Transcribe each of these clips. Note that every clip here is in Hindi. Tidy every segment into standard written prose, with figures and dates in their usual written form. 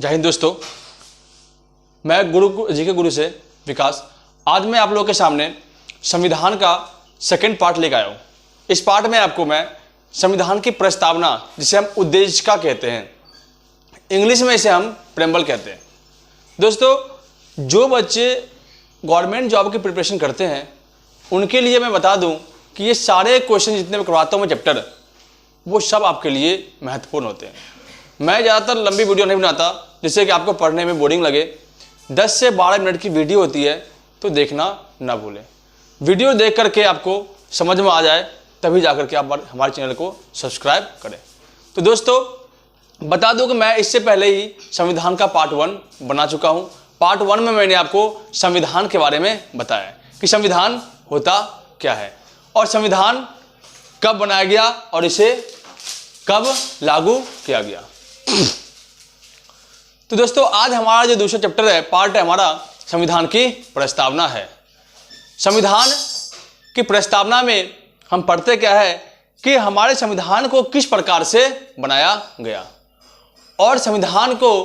जय हिंद दोस्तों, मैं गुरु जी के गुरु से विकास। आज मैं आप लोगों के सामने संविधान का सेकंड पार्ट लेकर आया हूँ। इस पार्ट में आपको मैं संविधान की प्रस्तावना, जिसे हम उद्देशिका कहते हैं, इंग्लिश में इसे हम प्रेम्बल कहते हैं। दोस्तों, जो बच्चे गवर्नमेंट जॉब की प्रिपरेशन करते हैं उनके लिए मैं बता दूं कि ये सारे क्वेश्चन जितने मैं करवाता हूँ मैं चैप्टर, वो सब आपके लिए महत्वपूर्ण होते हैं। मैं ज़्यादातर लंबी वीडियो नहीं बनाता जिससे कि आपको पढ़ने में बोरिंग लगे। 10 से 12 मिनट की वीडियो होती है, तो देखना ना भूलें। वीडियो देख करके आपको समझ में आ जाए तभी जा करके आप हमारे चैनल को सब्सक्राइब करें। तो दोस्तों, बता दूं कि मैं इससे पहले ही संविधान का पार्ट 1 बना चुका हूं। पार्ट 1 में मैंने आपको संविधान के बारे में बताया कि संविधान होता क्या है और संविधान कब बनाया गया और इसे कब लागू किया गया। तो दोस्तों, आज हमारा जो दूसरा चैप्टर है, पार्ट है हमारा, संविधान की प्रस्तावना है। संविधान की प्रस्तावना में हम पढ़ते क्या है कि हमारे संविधान को किस प्रकार से बनाया गया और संविधान को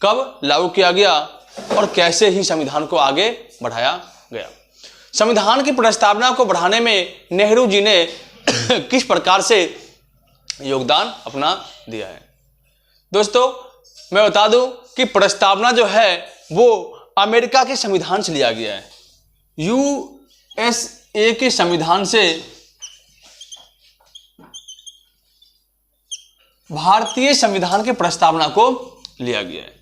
कब लागू किया गया और कैसे ही संविधान को आगे बढ़ाया गया। संविधान की प्रस्तावना को बढ़ाने में नेहरू जी ने किस प्रकार से योगदान अपना दिया है। दोस्तों, मैं बता दूं कि प्रस्तावना जो है वो अमेरिका के संविधान से लिया गया है। यूएसए के संविधान से भारतीय संविधान के प्रस्तावना को लिया गया है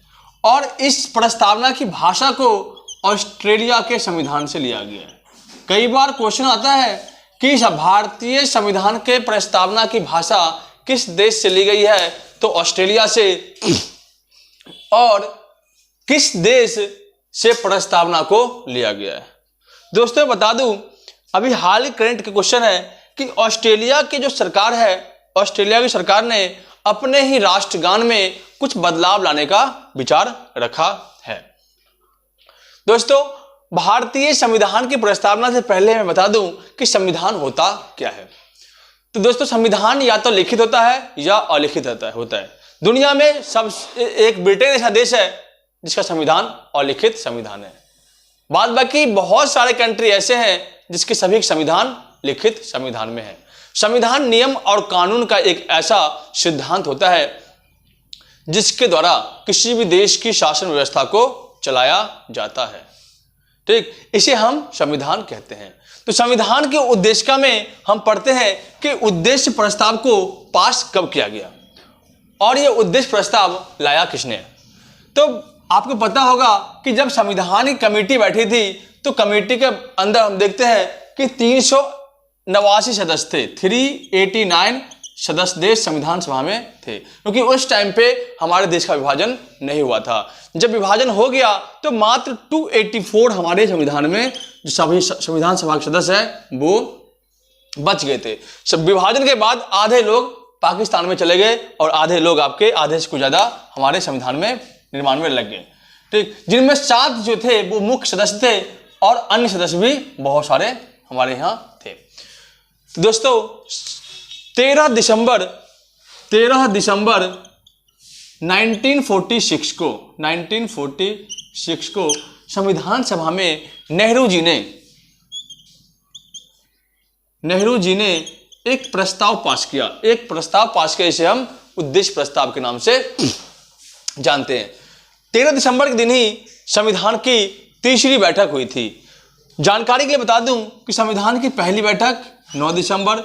और इस प्रस्तावना की भाषा को ऑस्ट्रेलिया के संविधान से लिया गया है। कई बार क्वेश्चन आता है कि भारतीय संविधान के प्रस्तावना की भाषा किस देश से ली गई है, तो ऑस्ट्रेलिया से। और किस देश से प्रस्तावना को लिया गया है। दोस्तों, बता दूं, अभी हाल ही करंट के क्वेश्चन है कि ऑस्ट्रेलिया की जो सरकार है, ऑस्ट्रेलिया की सरकार ने अपने ही राष्ट्रगान में कुछ बदलाव लाने का विचार रखा है। दोस्तों, भारतीय संविधान की प्रस्तावना से पहले मैं बता दूं कि संविधान होता क्या है। तो दोस्तों, संविधान या तो लिखित होता है या अलिखित होता है। दुनिया में सब एक ब्रिटेन ऐसा देश है जिसका संविधान अलिखित संविधान है। बाद बाकी बहुत सारे कंट्री ऐसे हैं जिसके सभी संविधान लिखित संविधान में है। संविधान नियम और कानून का एक ऐसा सिद्धांत होता है जिसके द्वारा किसी भी देश की शासन व्यवस्था को चलाया जाता है। ठीक, इसे हम संविधान कहते हैं। तो संविधान के उद्देशिका में हम पढ़ते हैं कि उद्देश्य प्रस्ताव को पास कब किया गया और यह उद्देश्य प्रस्ताव लाया किसने। तो आपको पता होगा कि जब संविधान की कमेटी बैठी थी तो कमेटी के अंदर हम देखते हैं कि 389 सदस्य थे। 389 सदस्य देश संविधान सभा में थे, क्योंकि उस टाइम पे हमारे देश का विभाजन नहीं हुआ था। जब विभाजन हो गया तो मात्र 284 हमारे संविधान में जो सभी संविधान सभा के सदस्य हैं वो बच गए थे। सब विभाजन के बाद आधे लोग पाकिस्तान में चले गए और आधे लोग आधे से कुछ ज्यादा हमारे संविधान में निर्माण में लग गए। ठीक, जिनमें 7 जो थे वो मुख्य सदस्य थे और अन्य सदस्य भी बहुत सारे हमारे यहाँ थे। तो दोस्तों, 13 दिसंबर 1946 को संविधान सभा में नेहरू जी ने एक प्रस्ताव पास किया। इसे हम उद्देश्य प्रस्ताव के नाम से जानते हैं। 13 दिसंबर के दिन ही संविधान की तीसरी बैठक हुई थी। जानकारी के लिए बता दूं कि संविधान की पहली बैठक 9 दिसंबर,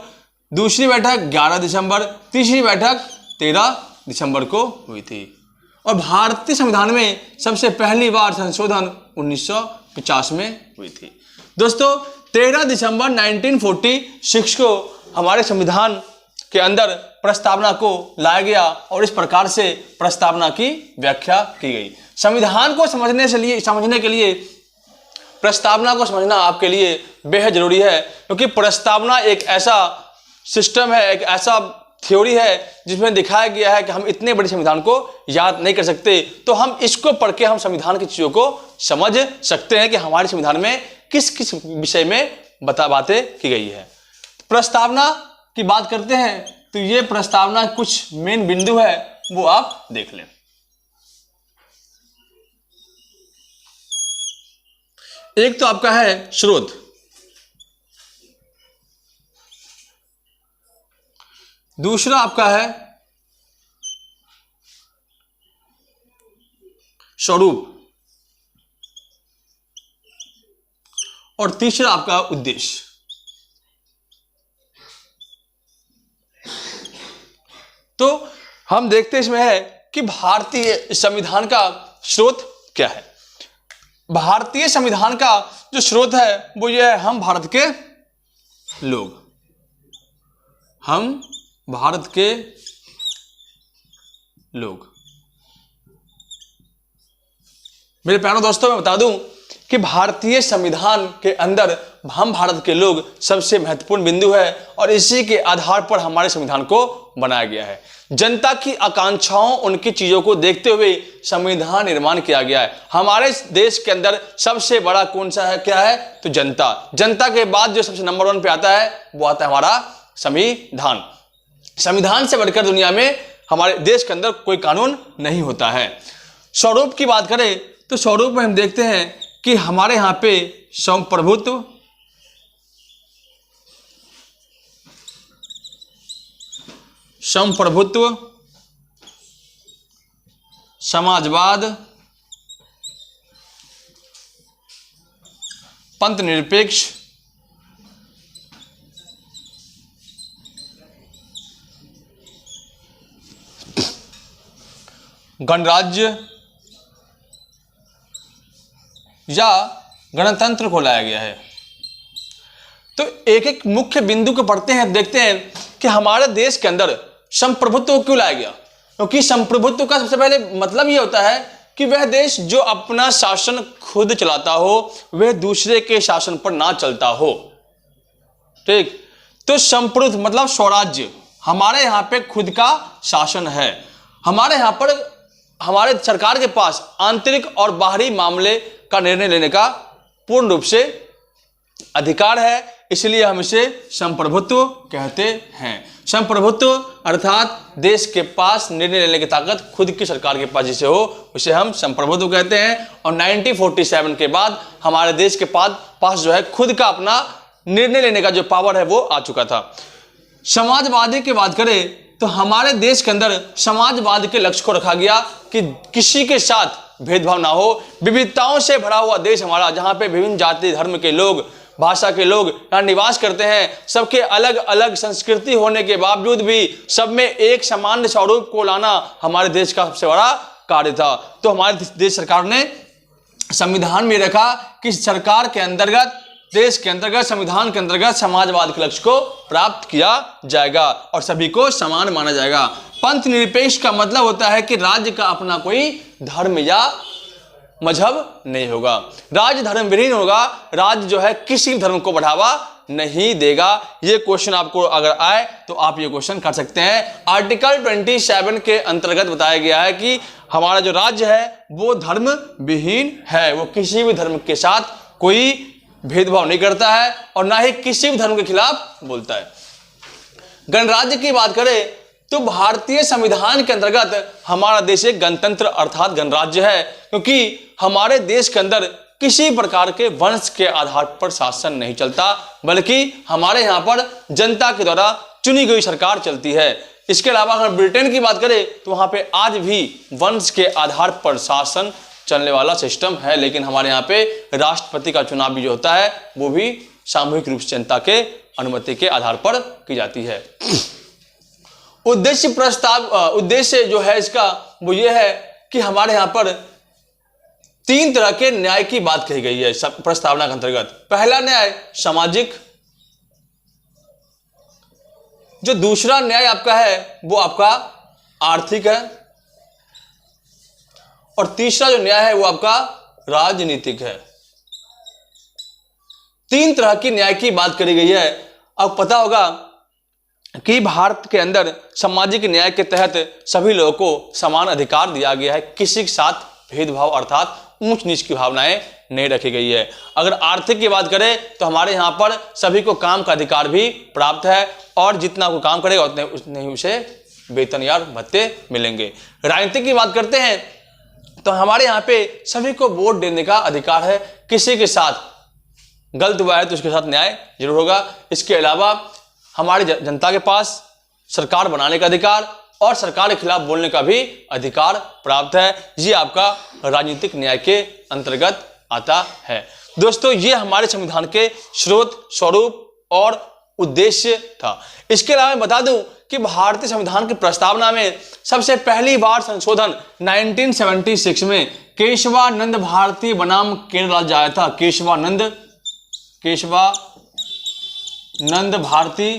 दूसरी बैठक 11 दिसंबर, तीसरी बैठक 13 दिसंबर को हुई थी और भारतीय संविधान में सबसे पहली बार संशोधन 1950 में हुई थी। दोस्तों, 13 दिसंबर 1946 को हमारे संविधान के अंदर प्रस्तावना को लाया गया और इस प्रकार से प्रस्तावना की व्याख्या की गई। संविधान को समझने के लिए प्रस्तावना को समझना आपके लिए बेहद जरूरी है, क्योंकि प्रस्तावना एक ऐसा सिस्टम है, एक ऐसा थ्योरी है जिसमें दिखाया गया है कि हम इतने बड़े संविधान को याद नहीं कर सकते, तो हम इसको पढ़ के हम संविधान की चीजों को समझ सकते हैं कि हमारे संविधान में किस किस विषय में बातें की गई है। प्रस्तावना की बात करते हैं तो ये प्रस्तावना कुछ मेन बिंदु है वो आप देख लें। एक तो आपका है स्रोत, दूसरा आपका है स्वरूप, और तीसरा आपका उद्देश्य। तो हम देखते इसमें है कि भारतीय संविधान का स्रोत क्या है। भारतीय संविधान का जो स्रोत है वो ये है, हम भारत के लोग, हम भारत के लोग। मेरे प्यारे दोस्तों, मैं बता दूं कि भारतीय संविधान के अंदर हम भारत के लोग सबसे महत्वपूर्ण बिंदु है और इसी के आधार पर हमारे संविधान को बनाया गया है। जनता की आकांक्षाओं, उनकी चीजों को देखते हुए संविधान निर्माण किया गया है। हमारे देश के अंदर सबसे बड़ा कौन सा है, क्या है, तो जनता। जनता के बाद जो सबसे नंबर 1 पे आता है वो आता है हमारा संविधान। संविधान से बढ़कर दुनिया में हमारे देश के अंदर कोई कानून नहीं होता है। स्वरूप की बात करें तो स्वरूप में हम देखते हैं कि हमारे यहां पे संप्रभुत्व, समाजवाद, पंथ निरपेक्ष, गणराज्य या गणतंत्र को लाया गया है। तो एक एक मुख्य बिंदु को पढ़ते हैं, देखते हैं कि हमारे देश के अंदर संप्रभुत्व क्यों लाया गया। क्योंकि संप्रभुत्व का सबसे पहले मतलब यह होता है कि वह देश जो अपना शासन खुद चलाता हो, वह दूसरे के शासन पर ना चलता हो। ठीक, तो संप्रभुत्व मतलब स्वराज्य। हमारे यहाँ पे खुद का शासन है। हमारे यहाँ पर हमारे सरकार के पास आंतरिक और बाहरी मामले का निर्णय लेने का पूर्ण रूप से अधिकार है, इसलिए हम इसे संप्रभुत्व कहते हैं। संप्रभुत्व अर्थात देश के पास निर्णय लेने की ताकत खुद की सरकार के पास जिसे हो, उसे हम संप्रभुत्व कहते हैं। और 1947 के बाद हमारे देश के पास जो है खुद का अपना निर्णय लेने का जो पावर है वो आ चुका था। समाजवादी की बात करें तो हमारे देश के अंदर समाजवाद के लक्ष्य को रखा गया कि किसी के साथ भेदभाव ना हो। विविधताओं से भरा हुआ देश हमारा, जहां पे विभिन्न जाति धर्म के लोग, भाषा के लोग यहाँ निवास करते हैं। सबके अलग अलग संस्कृति होने के बावजूद भी सब में एक समान स्वरूप को लाना हमारे देश का सबसे बड़ा कार्य था। तो हमारे देश सरकार ने संविधान में रखा कि सरकार के अंतर्गत, देश के अंतर्गत, संविधान के अंतर्गत समाजवाद के लक्ष्य को प्राप्त किया जाएगा और सभी को समान माना जाएगा। पंथ निरपेक्ष का मतलब होता है कि राज्य का अपना कोई धर्म या मजहब नहीं होगा, राज्य धर्म विहीन होगा। राज्य जो है किसी धर्म को बढ़ावा नहीं देगा। ये क्वेश्चन आपको अगर आए तो आप ये क्वेश्चन कर सकते हैं। आर्टिकल 27 के अंतर्गत बताया गया है कि हमारा जो राज्य है वो धर्म विहीन है, वो किसी भी धर्म के साथ कोई भेदभाव नहीं करता है और ना ही किसी भी धर्म के खिलाफ बोलता है। गणराज्य की बात करें तो भारतीय संविधान के अंतर्गत हमारा देश एक गणतंत्र अर्थात गणराज्य है, क्योंकि हमारे देश के अंदर किसी प्रकार के वंश के आधार पर शासन नहीं चलता, बल्कि हमारे यहाँ पर जनता के द्वारा चुनी गई सरकार चलती है। इसके अलावा अगर ब्रिटेन की बात करें तो वहां पे आज भी वंश के आधार पर शासन चलने वाला सिस्टम है, लेकिन हमारे यहाँ पे राष्ट्रपति का चुनाव भी जो होता है वो भी सामूहिक रूप से जनता के अनुमति के आधार पर की जाती है। उद्देश्य जो है इसका वो ये है कि हमारे यहाँ पर 3 तरह के न्याय की बात कही गई है प्रस्तावना के अंतर्गत। पहला न्याय सामाजिक, जो दूसरा न्याय आपका है वो आपका आर्थिक है, और तीसरा जो न्याय है वो आपका राजनीतिक है। 3 तरह की न्याय की बात करी गई है। अब पता होगा कि भारत के अंदर सामाजिक न्याय के तहत सभी लोगों को समान अधिकार दिया गया है, किसी के साथ भेदभाव अर्थात ऊंच नीच की भावनाएं नहीं रखी गई है। अगर आर्थिक की बात करें तो हमारे यहाँ पर सभी को काम का अधिकार भी प्राप्त है और जितना वो काम करेगा उतने ही उसे वेतन या भत्ते मिलेंगे। राजनीतिक की बात करते हैं तो हमारे यहाँ पे सभी को वोट देने का अधिकार है। किसी के साथ गलत हुआ है तो उसके साथ न्याय जरूर होगा। इसके अलावा हमारी जनता के पास सरकार बनाने का अधिकार और सरकार के खिलाफ बोलने का भी अधिकार प्राप्त है। ये आपका राजनीतिक न्याय के अंतर्गत आता है। दोस्तों, ये हमारे संविधान के स्रोत, स्वरूप और उद्देश्य था। इसके अलावा मैं बता दूं कि भारतीय संविधान की प्रस्तावना में सबसे पहली बार संशोधन 1976 में केशवानंद भारती बनाम केरल राज्य आया था। केशवानंद भारती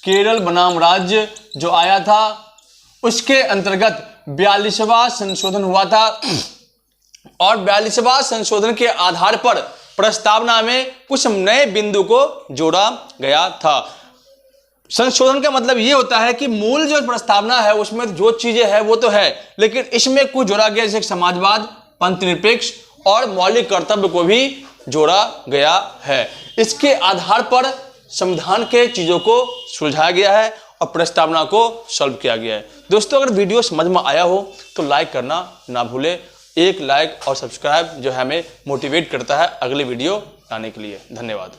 केरल बनाम राज्य जो आया था, उसके अंतर्गत 42वां संशोधन हुआ था और 42वां संशोधन के आधार पर प्रस्तावना में कुछ नए बिंदु को जोड़ा गया था। संशोधन का मतलब यह होता है कि मूल जो प्रस्तावना है उसमें जो चीजें हैं वो तो है, लेकिन इसमें कुछ जोड़ा गया, जैसे समाजवाद, पंथनिरपेक्ष और मौलिक कर्तव्य को भी जोड़ा गया है। इसके आधार पर संविधान के चीजों को सुलझाया गया है और प्रस्तावना को सॉल्व किया गया है। दोस्तों, अगर वीडियो समझ में आया हो तो लाइक करना ना भूले। एक लाइक और सब्सक्राइब जो है हमें मोटिवेट करता है अगले वीडियो लाने के लिए। धन्यवाद।